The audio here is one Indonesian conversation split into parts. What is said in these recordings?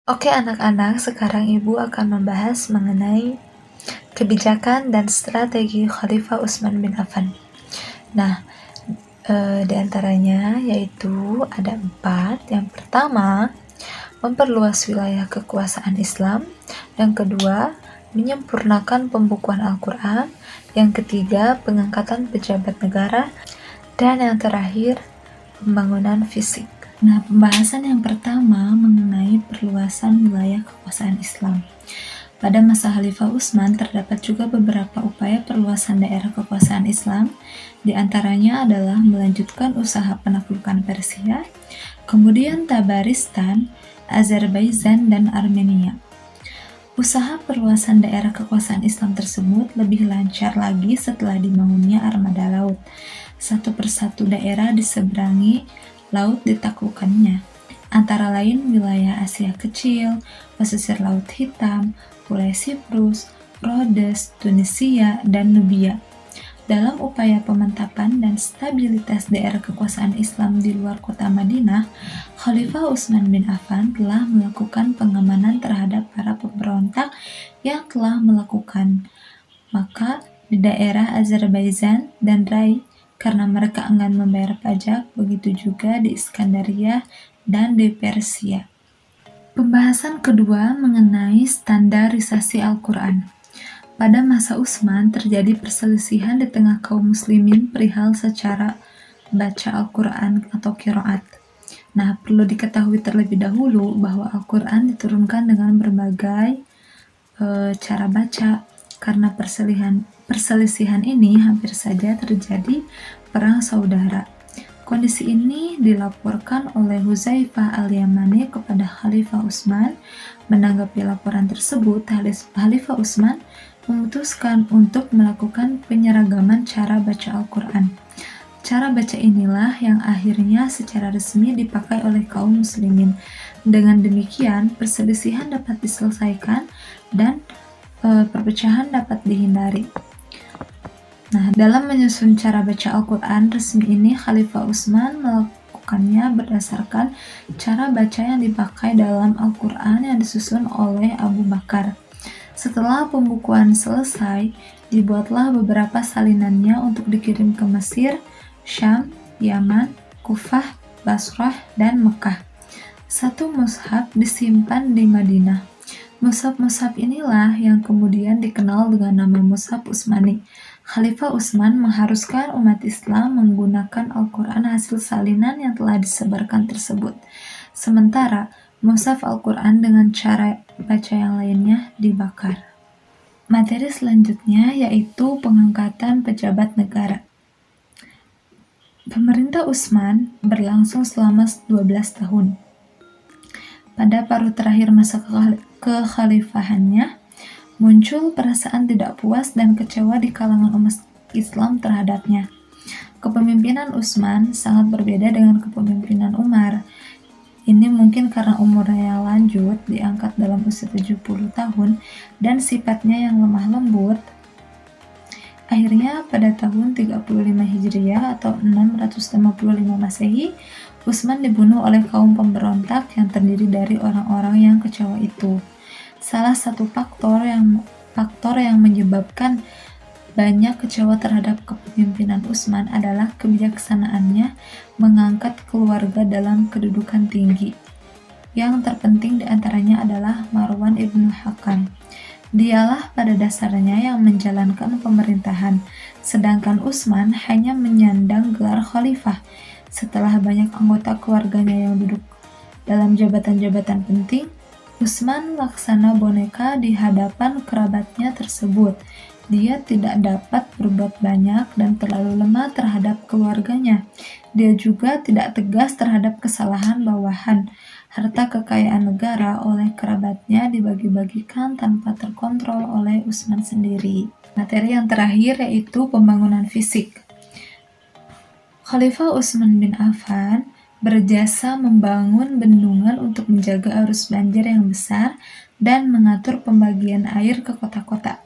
Oke anak-anak, sekarang Ibu akan membahas mengenai kebijakan dan strategi Khalifah Utsman bin Affan. Nah, di antaranya yaitu ada 4. Yang pertama, memperluas wilayah kekuasaan Islam. Yang kedua, menyempurnakan pembukuan Al-Quran. Yang ketiga, pengangkatan pejabat negara. Dan yang terakhir, pembangunan fisik. Nah, pembahasan yang pertama mengenai perluasan wilayah kekuasaan Islam. Pada masa Khalifah Utsman terdapat juga beberapa upaya perluasan daerah kekuasaan Islam, di antaranya adalah melanjutkan usaha penaklukan Persia, kemudian Tabaristan, Azerbaijan, dan Armenia. Usaha perluasan daerah kekuasaan Islam tersebut lebih lancar lagi setelah dibangunnya armada laut. Satu persatu daerah di seberangi laut ditaklukkannya, antara lain wilayah Asia Kecil, pesisir Laut Hitam, Pulau Siprus, Rhodes, Tunisia, dan Nubia. Dalam upaya pementapan dan stabilitas daerah kekuasaan Islam di luar kota Madinah, Khalifah Utsman bin Affan telah melakukan pengamanan terhadap para pemberontak yang telah melakukan maka di daerah Azerbaijan dan Rai karena mereka enggan membayar pajak, begitu juga di Iskandaria dan di Persia. Pembahasan kedua mengenai standarisasi Al-Quran. Pada masa Utsman terjadi perselisihan di tengah kaum muslimin perihal secara baca Al-Quran atau qiraat. Nah, perlu diketahui terlebih dahulu bahwa Al-Quran diturunkan dengan berbagai cara baca. Karena perselisihan ini hampir saja terjadi perang saudara. Kondisi ini dilaporkan oleh Hudzaifah al-Yamani kepada Khalifah Utsman. Menanggapi laporan tersebut, Khalifah Utsman memutuskan untuk melakukan penyeragaman cara baca Al-Quran. Cara baca inilah yang akhirnya secara resmi dipakai oleh kaum muslimin. Dengan demikian, perselisihan dapat diselesaikan dan perpecahan dapat dihindari. Nah, dalam menyusun cara baca Al-Quran resmi ini, Khalifah Utsman melakukannya berdasarkan cara baca yang dipakai dalam Al-Quran yang disusun oleh Abu Bakar. Setelah pembukuan selesai, dibuatlah beberapa salinannya untuk dikirim ke Mesir, Syam, Yaman, Kufah, Basrah, dan Mekah. Satu mushaf disimpan di Madinah. Mushaf-mushaf inilah yang kemudian dikenal dengan nama Mushaf Utsmani. Khalifah Utsman mengharuskan umat Islam menggunakan Al-Quran hasil salinan yang telah disebarkan tersebut. Sementara Mushaf Al-Quran dengan cara baca yang lainnya dibakar. Materi selanjutnya yaitu pengangkatan pejabat negara. Pemerintah Utsman berlangsung selama 12 tahun. Pada paruh terakhir masa kekhalifahannya, muncul perasaan tidak puas dan kecewa di kalangan umat Islam terhadapnya. Kepemimpinan Utsman sangat berbeda dengan kepemimpinan Umar. Ini mungkin karena umurnya yang lanjut, diangkat dalam usia 70 tahun, dan sifatnya yang lemah lembut. Akhirnya pada tahun 35 Hijriah atau 655 Masehi, Utsman dibunuh oleh kaum pemberontak yang terdiri dari orang-orang yang kecewa itu. Salah satu faktor yang menyebabkan banyak kecewa terhadap kepemimpinan Utsman adalah kebijaksanaannya mengangkat keluarga dalam kedudukan tinggi. Yang terpenting diantaranya adalah Marwan ibnu Hakam. Dialah pada dasarnya yang menjalankan pemerintahan, sedangkan Utsman hanya menyandang gelar khalifah. Setelah banyak anggota keluarganya yang duduk dalam jabatan-jabatan penting, Utsman laksana boneka di hadapan kerabatnya tersebut. Dia tidak dapat berbuat banyak dan terlalu lemah terhadap keluarganya. Dia juga tidak tegas terhadap kesalahan bawahan. Harta kekayaan negara oleh kerabatnya dibagi-bagikan tanpa terkontrol oleh Utsman sendiri. Materi yang terakhir yaitu pembangunan fisik. Khalifah Utsman bin Affan berjasa membangun bendungan untuk menjaga arus banjir yang besar dan mengatur pembagian air ke kota-kota.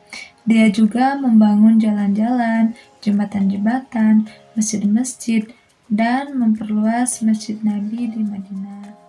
Dia juga membangun jalan-jalan, jembatan-jembatan, masjid-masjid, dan memperluas Masjid Nabi di Madinah.